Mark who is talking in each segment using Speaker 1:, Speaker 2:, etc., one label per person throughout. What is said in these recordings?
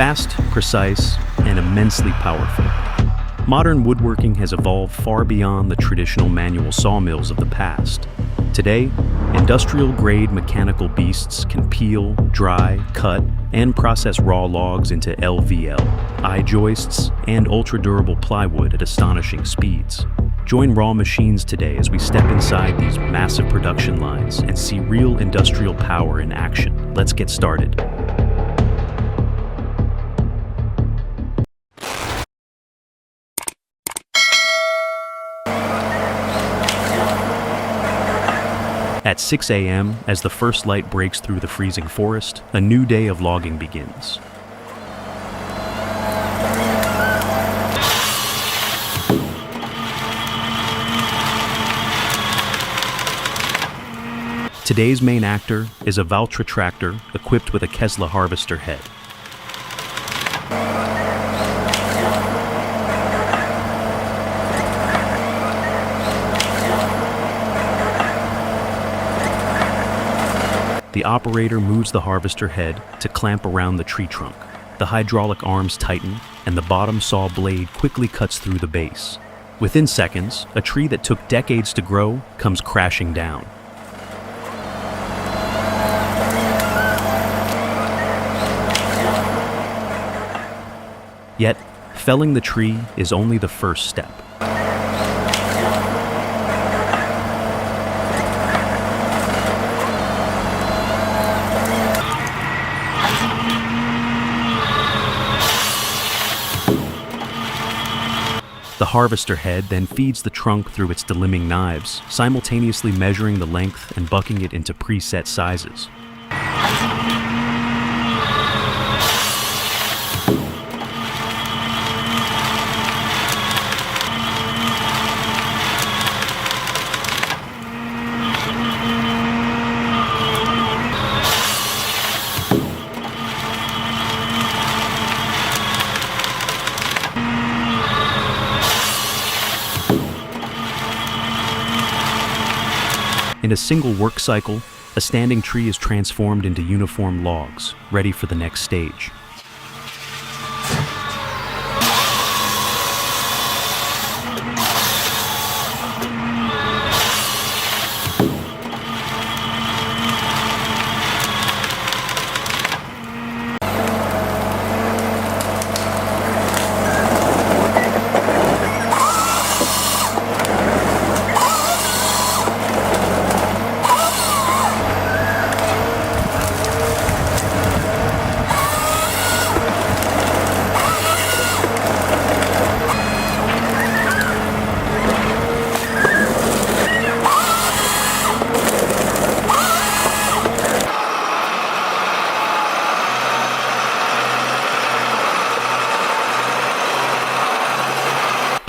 Speaker 1: Fast, precise, and immensely powerful. Modern woodworking has evolved far beyond the traditional manual sawmills of the past. Today, industrial-grade mechanical beasts can peel, dry, cut, and process raw logs into LVL, I-joists, and ultra-durable plywood at astonishing speeds. Join RaWMachines today as we step inside these massive production lines and see real industrial power in action. Let's get started. At 6 a.m., as the first light breaks through the freezing forest, a new day of logging begins. Today's main actor is a Valtra tractor equipped with a Kesla harvester head. The operator moves the harvester head to clamp around the tree trunk. The hydraulic arms tighten, and the bottom saw blade quickly cuts through the base. Within seconds, a tree that took decades to grow comes crashing down. Yet, felling the tree is only the first step. The harvester head then feeds the trunk through its delimbing knives, simultaneously measuring the length and bucking it into preset sizes. In a single work cycle, a standing tree is transformed into uniform logs, ready for the next stage.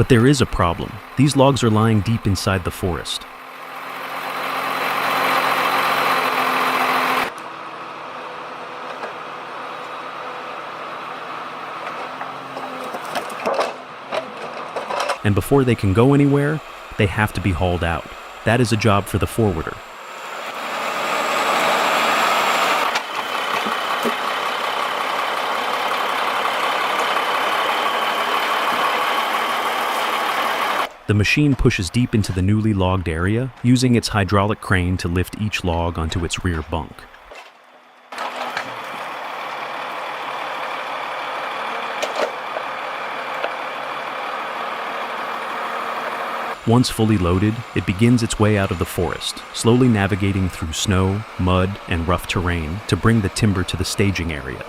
Speaker 1: But there is a problem. These logs are lying deep inside the forest. And before they can go anywhere, they have to be hauled out. That is a job for the forwarder. The machine pushes deep into the newly logged area, using its hydraulic crane to lift each log onto its rear bunk. Once fully loaded, it begins its way out of the forest, slowly navigating through snow, mud, and rough terrain to bring the timber to the staging area.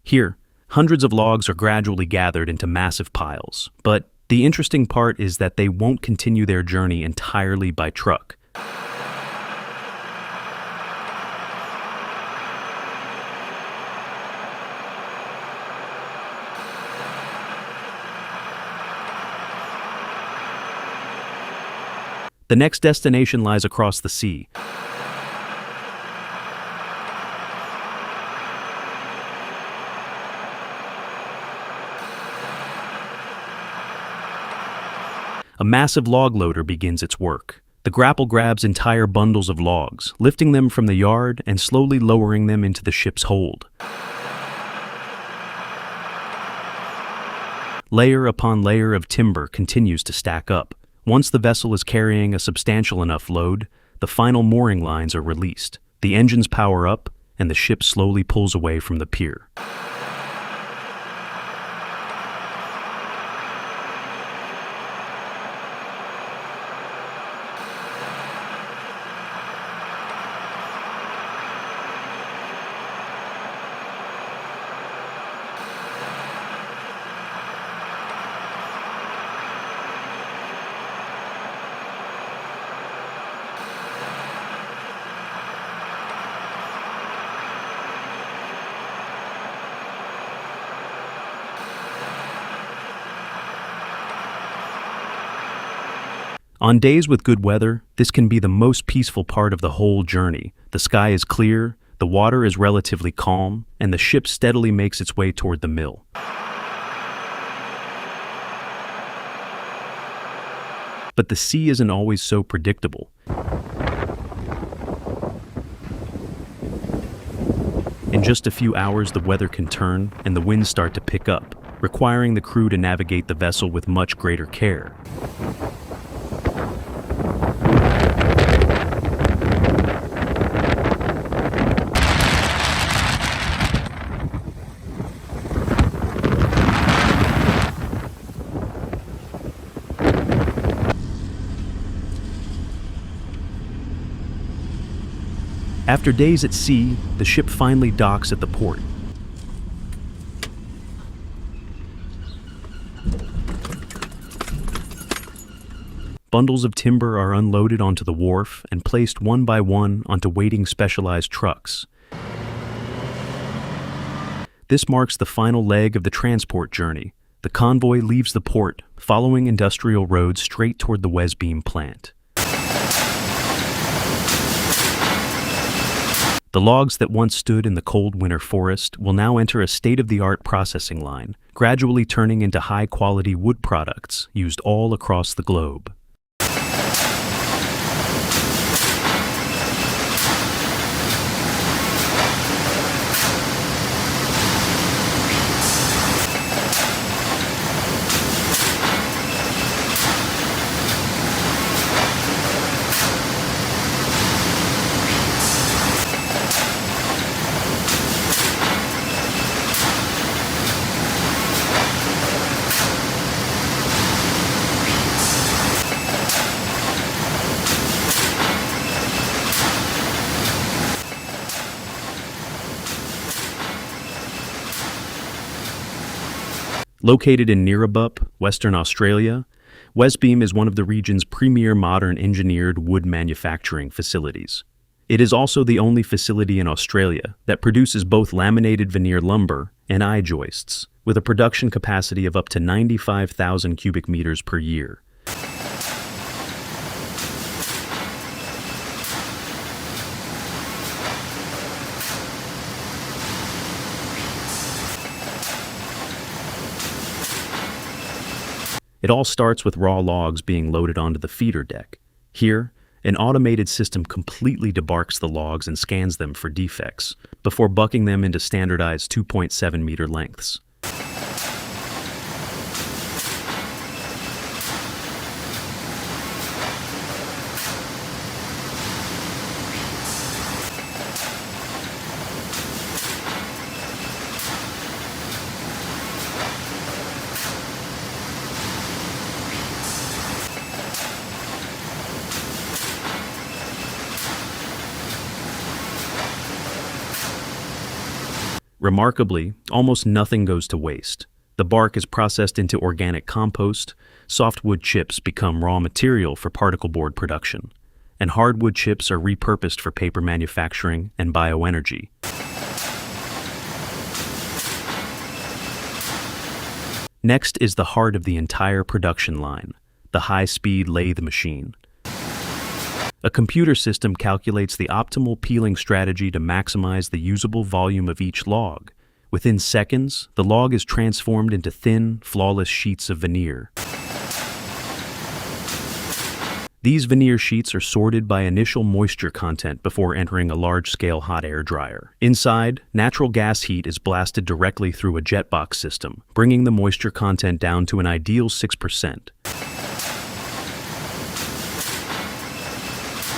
Speaker 1: Here, hundreds of logs are gradually gathered into massive piles, but the interesting part is that they won't continue their journey entirely by truck. The next destination lies across the sea. A massive log loader begins its work. The grapple grabs entire bundles of logs, lifting them from the yard and slowly lowering them into the ship's hold. Layer upon layer of timber continues to stack up. Once the vessel is carrying a substantial enough load, the final mooring lines are released. The engines power up, and the ship slowly pulls away from the pier. On days with good weather, this can be the most peaceful part of the whole journey. The sky is clear, the water is relatively calm, and the ship steadily makes its way toward the mill. But the sea isn't always so predictable. In just a few hours, the weather can turn and the winds start to pick up, requiring the crew to navigate the vessel with much greater care. After days at sea, the ship finally docks at the port. Bundles of timber are unloaded onto the wharf and placed one by one onto waiting specialized trucks. This marks the final leg of the transport journey. The convoy leaves the port, following industrial roads straight toward the Wesbeam plant. The logs that once stood in the cold winter forest will now enter a state-of-the-art processing line, gradually turning into high-quality wood products used all across the globe. Located in Neerabup, Western Australia, Wesbeam is one of the region's premier modern engineered wood manufacturing facilities. It is also the only facility in Australia that produces both laminated veneer lumber and I-joists, with a production capacity of up to 95,000 cubic meters per year. It all starts with raw logs being loaded onto the feeder deck. Here, an automated system completely debarks the logs and scans them for defects, before bucking them into standardized 2.7-meter lengths. Remarkably, almost nothing goes to waste. The bark is processed into organic compost, softwood chips become raw material for particle board production, and hardwood chips are repurposed for paper manufacturing and bioenergy. Next is the heart of the entire production line, the high-speed lathe machine. A computer system calculates the optimal peeling strategy to maximize the usable volume of each log. Within seconds, the log is transformed into thin, flawless sheets of veneer. These veneer sheets are sorted by initial moisture content before entering a large-scale hot air dryer. Inside, natural gas heat is blasted directly through a jet box system, bringing the moisture content down to an ideal 6%.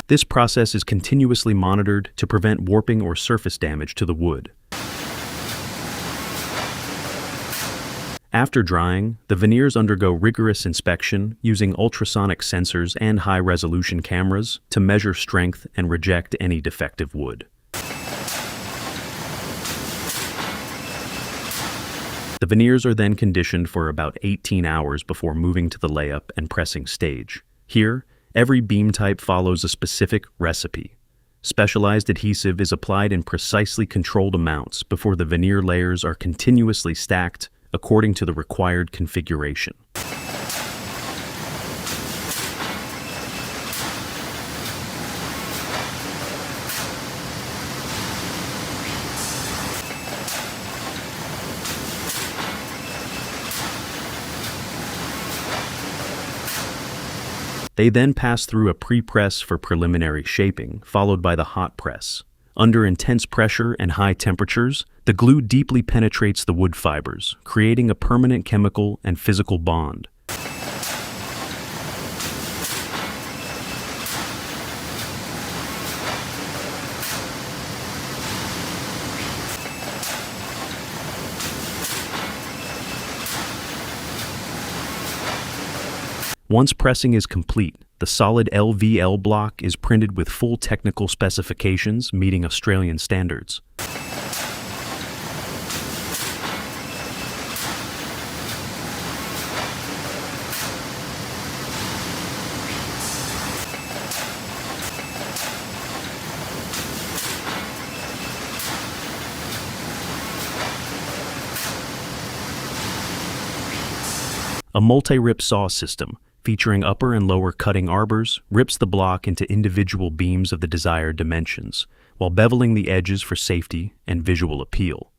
Speaker 1: This process is continuously monitored to prevent warping or surface damage to the wood. After drying, the veneers undergo rigorous inspection using ultrasonic sensors and high-resolution cameras to measure strength and reject any defective wood. The veneers are then conditioned for about 18 hours before moving to the layup and pressing stage. Here, every beam type follows a specific recipe. Specialized adhesive is applied in precisely controlled amounts before the veneer layers are continuously stacked according to the required configuration. They then pass through a pre-press for preliminary shaping, followed by the hot press. Under intense pressure and high temperatures, the glue deeply penetrates the wood fibers, creating a permanent chemical and physical bond. Once pressing is complete, the solid LVL block is printed with full technical specifications meeting Australian standards. A multi-rip saw system, featuring upper and lower cutting arbors, rips the block into individual beams of the desired dimensions, while beveling the edges for safety and visual appeal.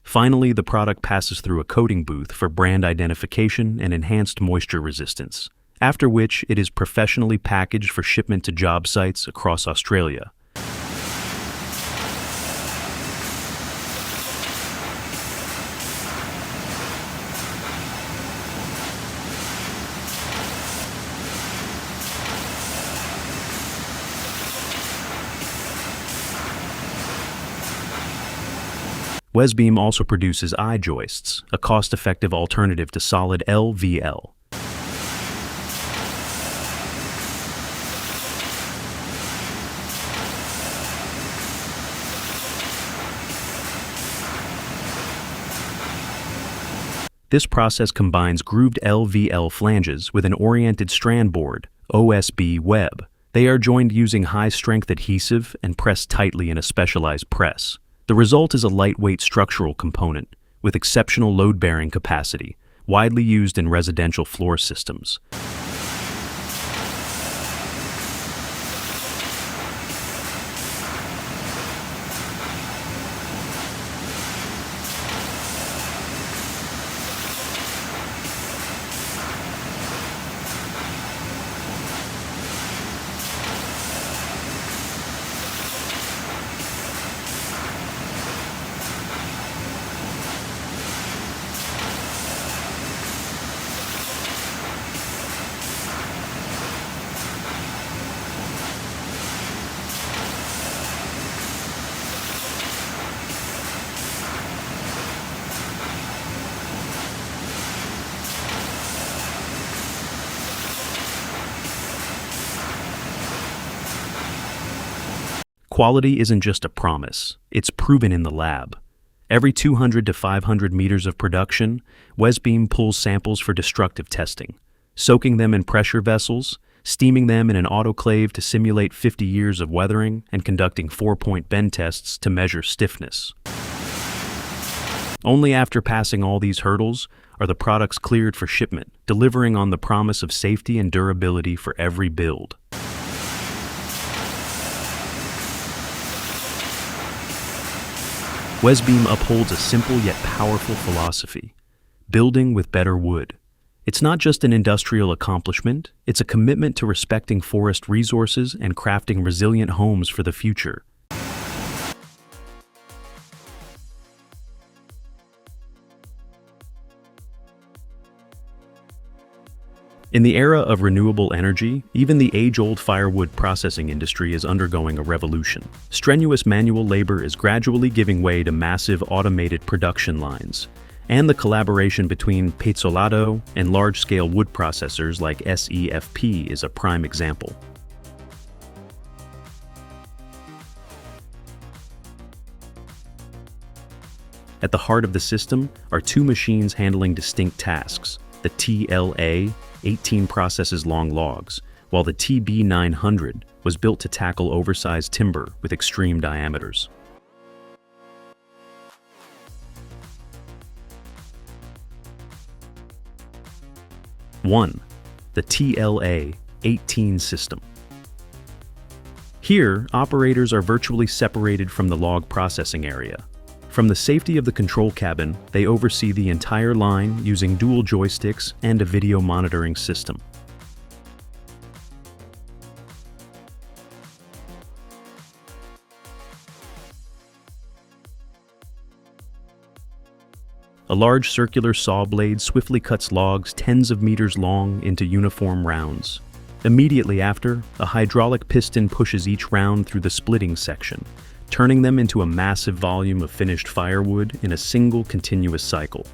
Speaker 1: Finally, the product passes through a coating booth for brand identification and enhanced moisture resistance, after which it is professionally packaged for shipment to job sites across Australia. Wesbeam also produces I-Joists, a cost-effective alternative to solid LVL. This process combines grooved LVL flanges with an oriented strand board, OSB web. They are joined using high-strength adhesive and pressed tightly in a specialized press. The result is a lightweight structural component with exceptional load-bearing capacity, widely used in residential floor systems. Quality isn't just a promise, it's proven in the lab. Every 200 to 500 meters of production, Wesbeam pulls samples for destructive testing, soaking them in pressure vessels, steaming them in an autoclave to simulate 50 years of weathering, and conducting 4-point bend tests to measure stiffness. Only after passing all these hurdles are the products cleared for shipment, delivering on the promise of safety and durability for every build. Wesbeam upholds a simple yet powerful philosophy: building with better wood. It's not just an industrial accomplishment, it's a commitment to respecting forest resources and crafting resilient homes for the future. In the era of renewable energy, even the age-old firewood processing industry is undergoing a revolution. Strenuous manual labor is gradually giving way to massive automated production lines, and the collaboration between Pezzolato and large-scale wood processors like SEFP is a prime example. At the heart of the system are two machines handling distinct tasks. The TLA 18 processes long logs, while the TB900 was built to tackle oversized timber with extreme diameters. One, the TLA 18 system. Here, operators are virtually separated from the log processing area. From the safety of the control cabin, they oversee the entire line using dual joysticks and a video monitoring system. A large circular saw blade swiftly cuts logs tens of meters long into uniform rounds. Immediately after, a hydraulic piston pushes each round through the splitting section, turning them into a massive volume of finished firewood in a single continuous cycle.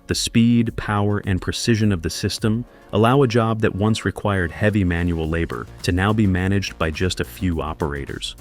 Speaker 1: The speed, power, and precision of the system allow a job that once required heavy manual labor to now be managed by just a few operators.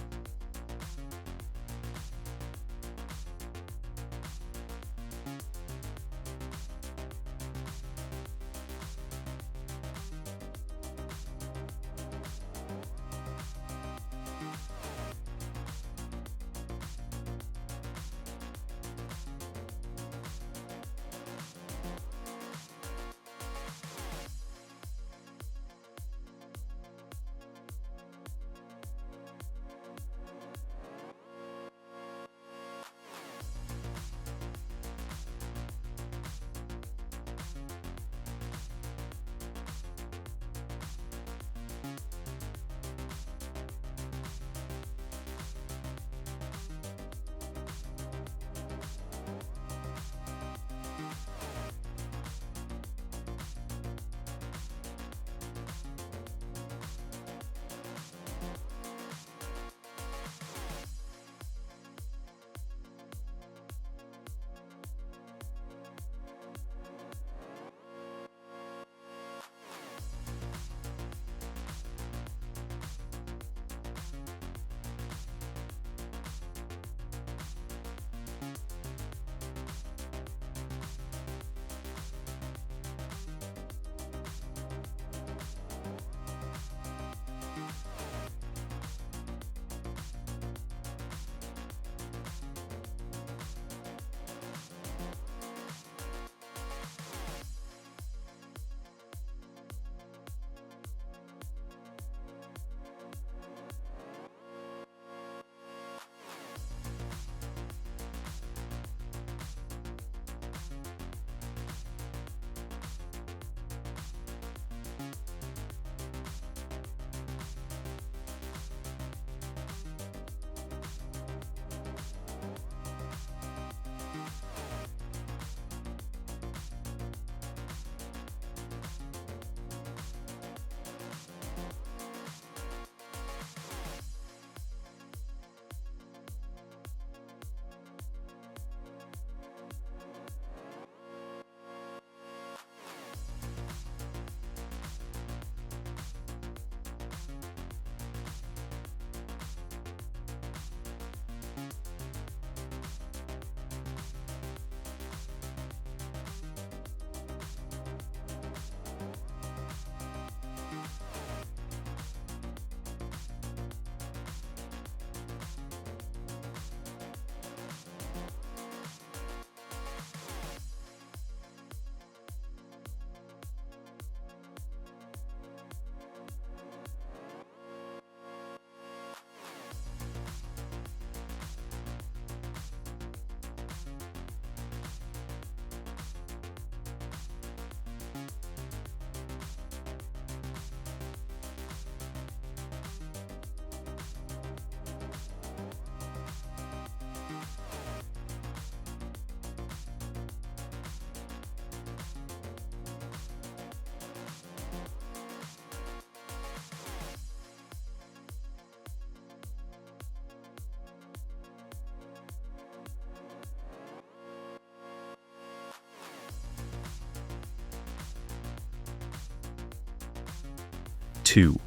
Speaker 1: 2.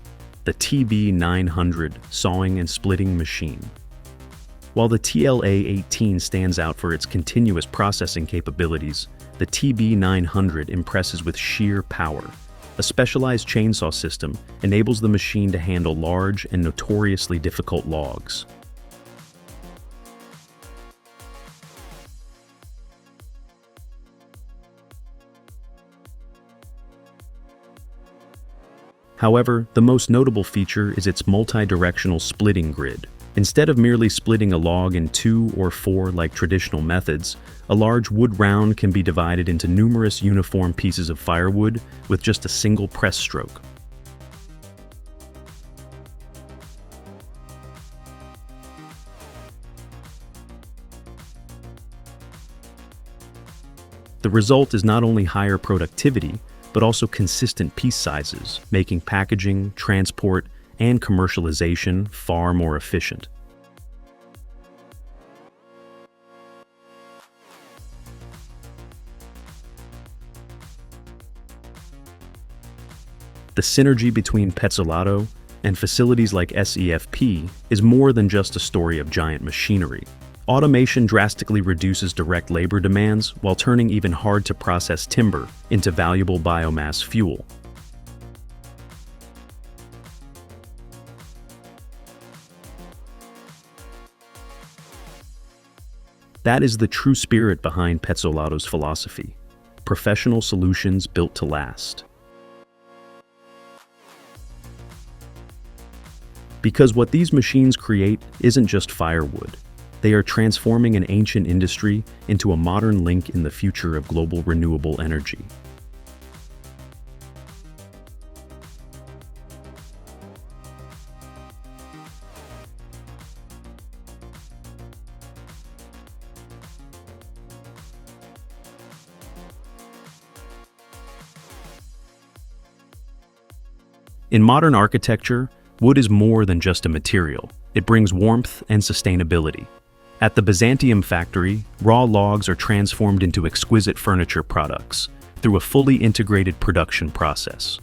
Speaker 1: The TB900 Sawing and Splitting Machine. While the TLA-18 stands out for its continuous processing capabilities, the TB900 impresses with sheer power. A specialized chainsaw system enables the machine to handle large and notoriously difficult logs. However, the most notable feature is its multi-directional splitting grid. Instead of merely splitting a log in 2 or 4 like traditional methods, a large wood round can be divided into numerous uniform pieces of firewood with just a single press stroke. The result is not only higher productivity, but also consistent piece sizes, making packaging, transport, and commercialization far more efficient. The synergy between Pezzolato and facilities like SEFP is more than just a story of giant machinery. Automation drastically reduces direct labor demands while turning even hard-to-process timber into valuable biomass fuel. That is the true spirit behind Pezzolato's philosophy: professional solutions built to last. Because what these machines create isn't just firewood. They are transforming an ancient industry into a modern link in the future of global renewable energy. In modern architecture, wood is more than just a material. It brings warmth and sustainability. At the Byzantium factory, raw logs are transformed into exquisite furniture products through a fully integrated production process.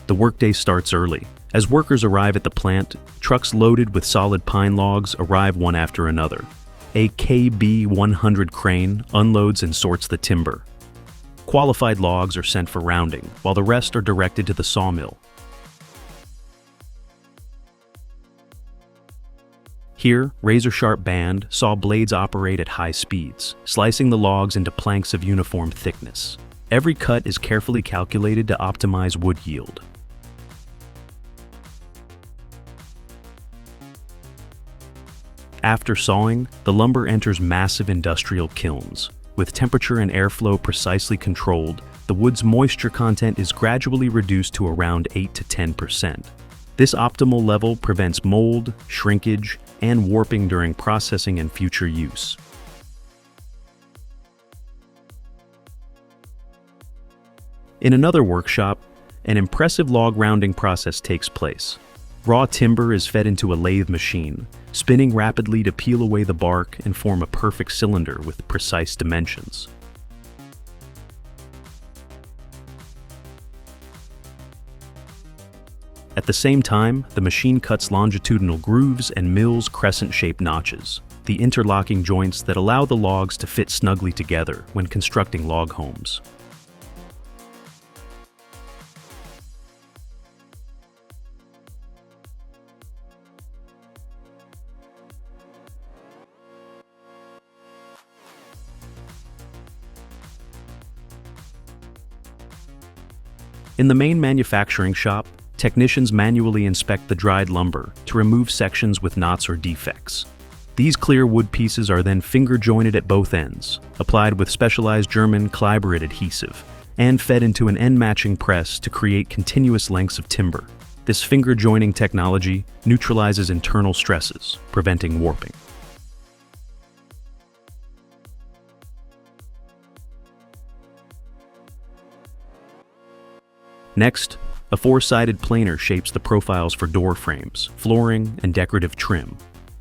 Speaker 1: The workday starts early. As workers arrive at the plant, trucks loaded with solid pine logs arrive one after another. A KB100 crane unloads and sorts the timber. Qualified logs are sent for rounding, while the rest are directed to the sawmill. Here, razor-sharp band saw blades operate at high speeds, slicing the logs into planks of uniform thickness. Every cut is carefully calculated to optimize wood yield. After sawing, the lumber enters massive industrial kilns. With temperature and airflow precisely controlled, the wood's moisture content is gradually reduced to around 8 to 10%. This optimal level prevents mold, shrinkage, and warping during processing and future use. In another workshop, an impressive log rounding process takes place. Raw timber is fed into a lathe machine, spinning rapidly to peel away the bark and form a perfect cylinder with precise dimensions. At the same time, the machine cuts longitudinal grooves and mills crescent-shaped notches, the interlocking joints that allow the logs to fit snugly together when constructing log homes. In the main manufacturing shop, technicians manually inspect the dried lumber to remove sections with knots or defects. These clear wood pieces are then finger-jointed at both ends, applied with specialized German Kleiberit adhesive, and fed into an end-matching press to create continuous lengths of timber. This finger-joining technology neutralizes internal stresses, preventing warping. Next, a four-sided planer shapes the profiles for door frames, flooring, and decorative trim.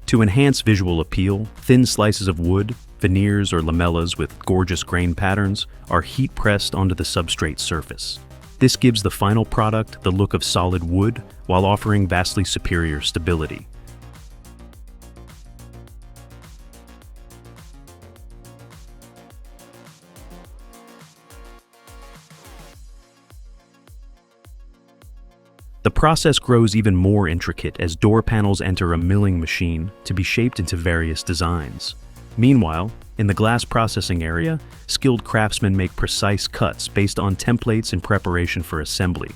Speaker 1: To enhance visual appeal, thin slices of wood, veneers or lamellas with gorgeous grain patterns are heat-pressed onto the substrate surface. This gives the final product the look of solid wood while offering vastly superior stability. The process grows even more intricate as door panels enter a milling machine to be shaped into various designs. Meanwhile, in the glass processing area, skilled craftsmen make precise cuts based on templates in preparation for assembly.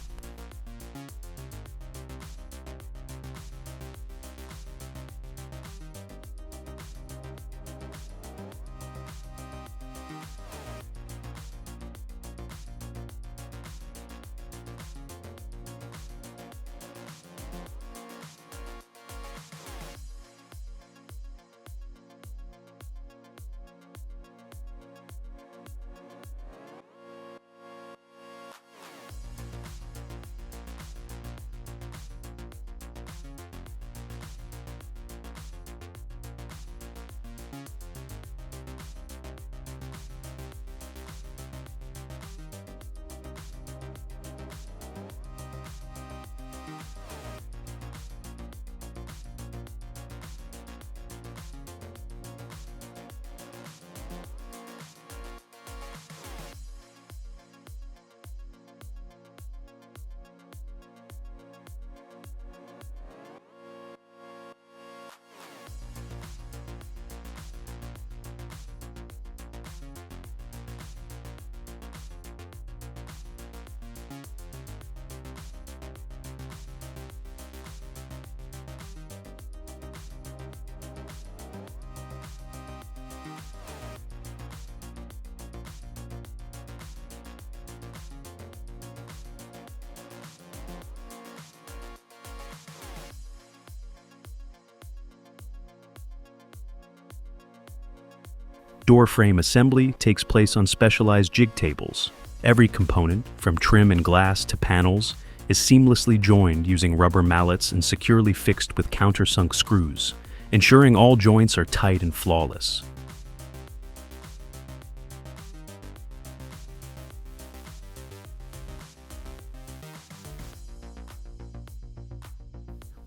Speaker 1: Door frame assembly takes place on specialized jig tables. Every component, from trim and glass to panels, is seamlessly joined using rubber mallets and securely fixed with countersunk screws, ensuring all joints are tight and flawless.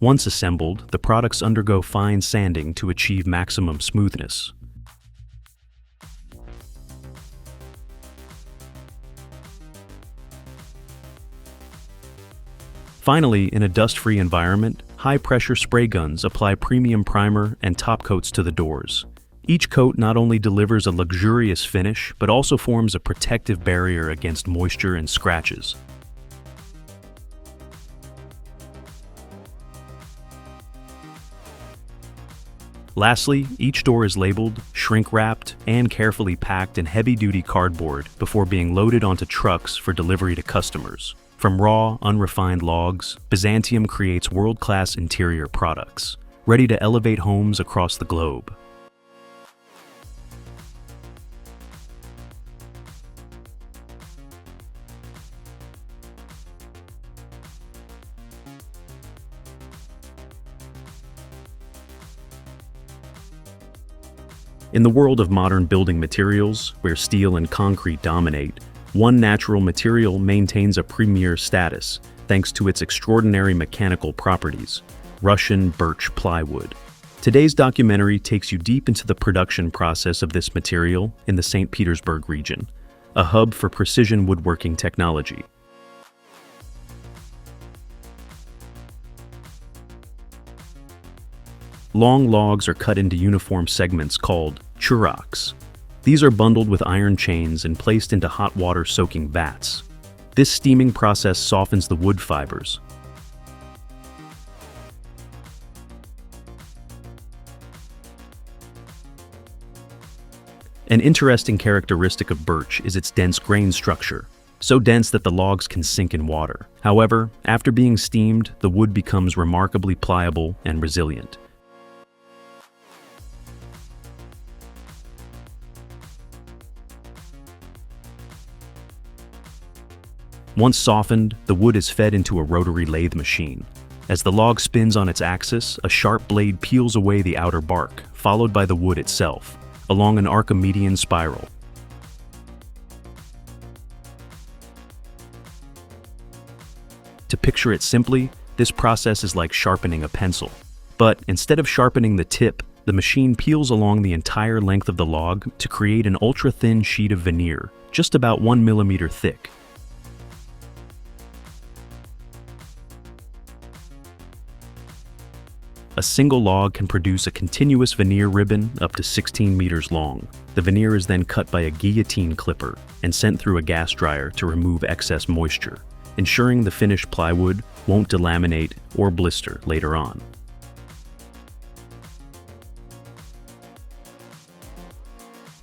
Speaker 1: Once assembled, the products undergo fine sanding to achieve maximum smoothness. Finally, in a dust-free environment, high-pressure spray guns apply premium primer and top coats to the doors. Each coat not only delivers a luxurious finish, but also forms a protective barrier against moisture and scratches. Lastly, each door is labeled, shrink-wrapped, and carefully packed in heavy-duty cardboard before being loaded onto trucks for delivery to customers. From raw, unrefined logs, Byzantium creates world-class interior products, ready to elevate homes across the globe. In the world of modern building materials, where steel and concrete dominate, one natural material maintains a premier status thanks to its extraordinary mechanical properties: Russian birch plywood. Today's documentary takes you deep into the production process of this material in the St. Petersburg region, a hub for precision woodworking technology. Long logs are cut into uniform segments called churaks. These are bundled with iron chains and placed into hot water soaking vats. This steaming process softens the wood fibers. An interesting characteristic of birch is its dense grain structure, so dense that the logs can sink in water. However, after being steamed, the wood becomes remarkably pliable and resilient. Once softened, the wood is fed into a rotary lathe machine. As the log spins on its axis, a sharp blade peels away the outer bark, followed by the wood itself, along an Archimedean spiral. To picture it simply, this process is like sharpening a pencil. But instead of sharpening the tip, the machine peels along the entire length of the log to create an ultra-thin sheet of veneer, just about 1 millimeter thick. A single log can produce a continuous veneer ribbon up to 16 meters long. The veneer is then cut by a guillotine clipper and sent through a gas dryer to remove excess moisture, ensuring the finished plywood won't delaminate or blister later on.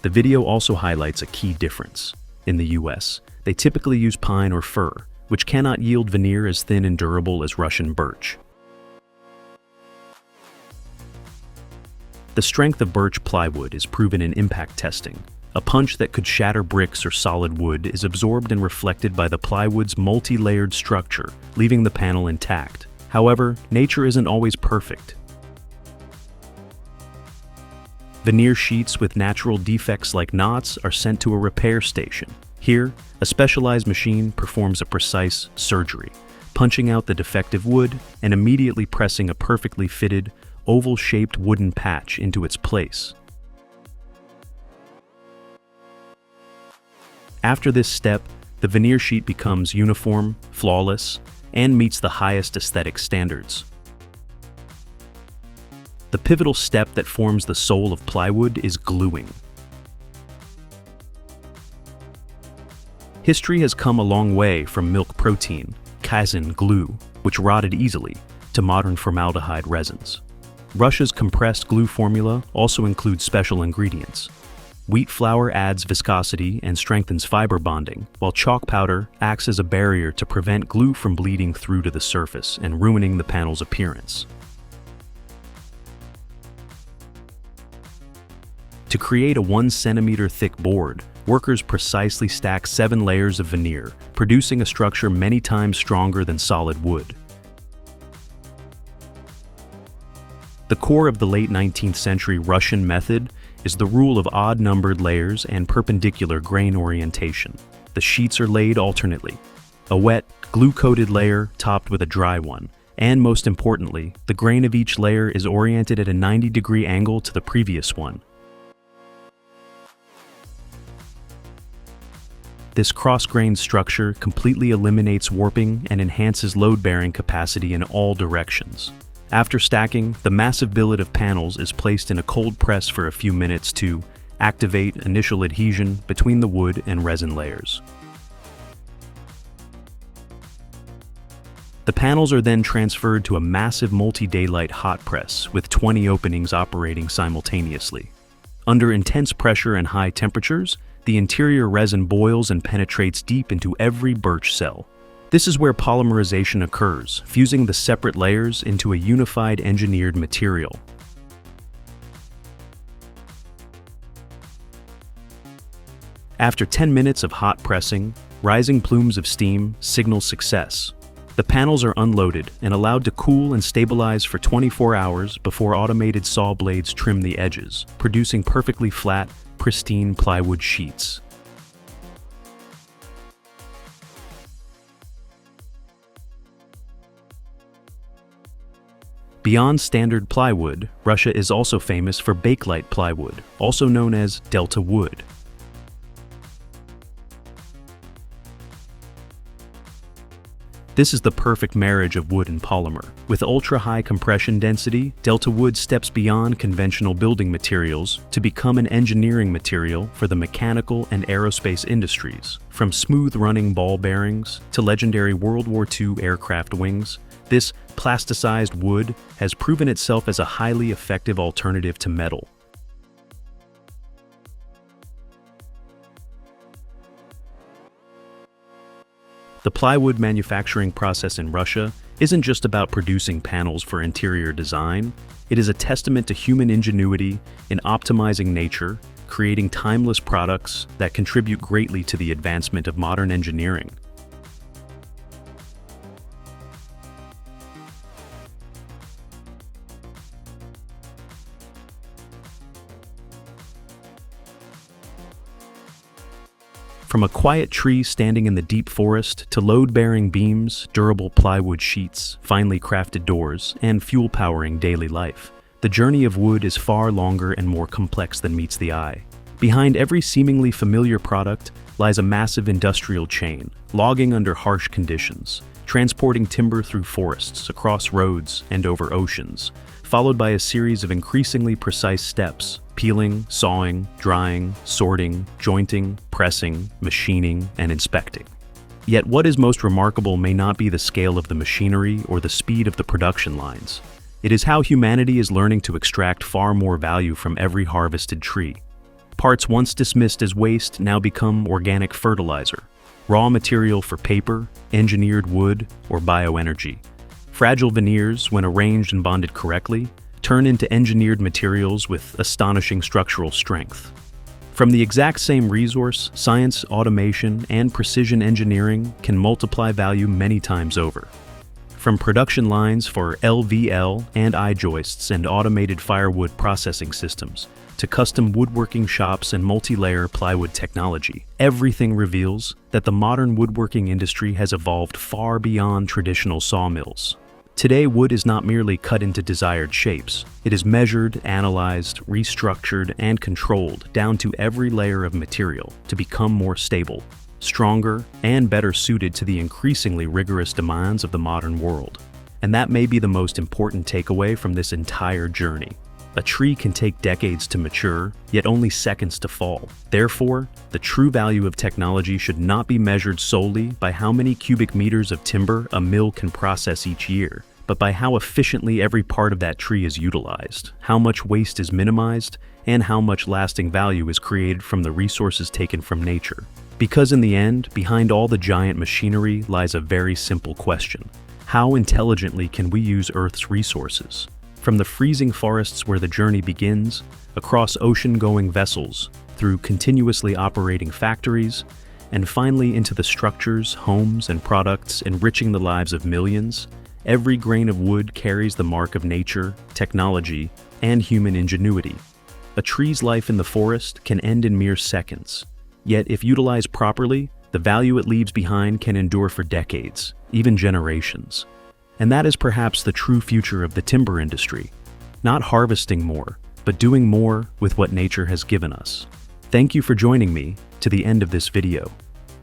Speaker 1: The video also highlights a key difference. In the US, they typically use pine or fir, which cannot yield veneer as thin and durable as Russian birch. The strength of birch plywood is proven in impact testing. A punch that could shatter bricks or solid wood is absorbed and reflected by the plywood's multi-layered structure, leaving the panel intact. However, nature isn't always perfect. Veneer sheets with natural defects like knots are sent to a repair station. Here, a specialized machine performs a precise surgery, punching out the defective wood and immediately pressing a perfectly fitted, oval-shaped wooden patch into its place. After this step, the veneer sheet becomes uniform, flawless, and meets the highest aesthetic standards. The pivotal step that forms the soul of plywood is gluing. History has come a long way from milk protein, casein glue, which rotted easily, to modern formaldehyde resins. Russia's compressed glue formula also includes special ingredients. Wheat flour adds viscosity and strengthens fiber bonding, while chalk powder acts as a barrier to prevent glue from bleeding through to the surface and ruining the panel's appearance. To create a 1 centimeter thick board, workers precisely stack 7 layers of veneer, producing a structure many times stronger than solid wood. The core of the late 19th century Russian method is the rule of odd-numbered layers and perpendicular grain orientation. The sheets are laid alternately, a wet, glue-coated layer topped with a dry one, and most importantly, the grain of each layer is oriented at a 90-degree angle to the previous one. This cross-grained structure completely eliminates warping and enhances load-bearing capacity in all directions. After stacking, the massive billet of panels is placed in a cold press for a few minutes to activate initial adhesion between the wood and resin layers. The panels are then transferred to a massive multi-daylight hot press with 20 openings operating simultaneously. Under intense pressure and high temperatures, the interior resin boils and penetrates deep into every birch cell. This is where polymerization occurs, fusing the separate layers into a unified engineered material. After 10 minutes of hot pressing, rising plumes of steam signal success. The panels are unloaded and allowed to cool and stabilize for 24 hours before automated saw blades trim the edges, producing perfectly flat, pristine plywood sheets. Beyond standard plywood, Russia is also famous for bakelite plywood, also known as Delta wood. This is the perfect marriage of wood and polymer. With ultra-high compression density, Delta wood steps beyond conventional building materials to become an engineering material for the mechanical and aerospace industries. From smooth-running ball bearings to legendary World War II aircraft wings, this plasticized wood has proven itself as a highly effective alternative to metal. The plywood manufacturing process in Russia isn't just about producing panels for interior design. It is a testament to human ingenuity in optimizing nature, creating timeless products that contribute greatly to the advancement of modern engineering. From a quiet tree standing in the deep forest to load-bearing beams, durable plywood sheets, finely crafted doors, and fuel-powering daily life, the journey of wood is far longer and more complex than meets the eye. Behind every seemingly familiar product lies a massive industrial chain, logging under harsh conditions, transporting timber through forests, across roads, and over oceans, followed by a series of increasingly precise steps: peeling, sawing, drying, sorting, jointing, pressing, machining, and inspecting. Yet what is most remarkable may not be the scale of the machinery or the speed of the production lines. It is how humanity is learning to extract far more value from every harvested tree. Parts once dismissed as waste now become organic fertilizer, raw material for paper, engineered wood, or bioenergy. Fragile veneers, when arranged and bonded correctly, turn into engineered materials with astonishing structural strength. From the exact same resource, science, automation, and precision engineering can multiply value many times over. From production lines for LVL and I-joists and automated firewood processing systems, to custom woodworking shops and multi-layer plywood technology, everything reveals that the modern woodworking industry has evolved far beyond traditional sawmills. Today, wood is not merely cut into desired shapes. It is measured, analyzed, restructured, and controlled down to every layer of material to become more stable, stronger, and better suited to the increasingly rigorous demands of the modern world. And that may be the most important takeaway from this entire journey. A tree can take decades to mature, yet only seconds to fall. Therefore, the true value of technology should not be measured solely by how many cubic meters of timber a mill can process each year, but by how efficiently every part of that tree is utilized, how much waste is minimized, and how much lasting value is created from the resources taken from nature. Because in the end, behind all the giant machinery lies a very simple question: how intelligently can we use Earth's resources? From the freezing forests where the journey begins, across ocean-going vessels, through continuously operating factories, and finally into the structures, homes, and products enriching the lives of millions, every grain of wood carries the mark of nature, technology, and human ingenuity. A tree's life in the forest can end in mere seconds, yet if utilized properly, the value it leaves behind can endure for decades, even generations. And that is perhaps the true future of the timber industry. Not harvesting more, but doing more with what nature has given us. Thank you for joining me to the end of this video.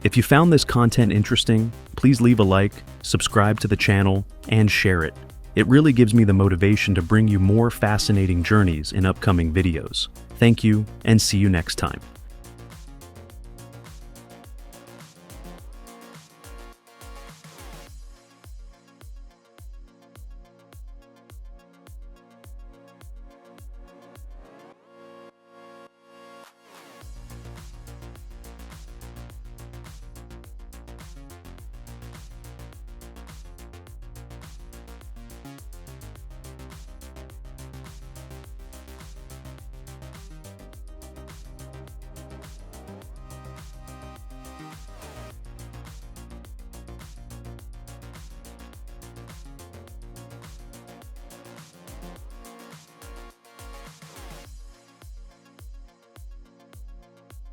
Speaker 1: If you found this content interesting, please leave a like, subscribe to the channel, and share it. It really gives me the motivation to bring you more fascinating journeys in upcoming videos. Thank you, and see you next time.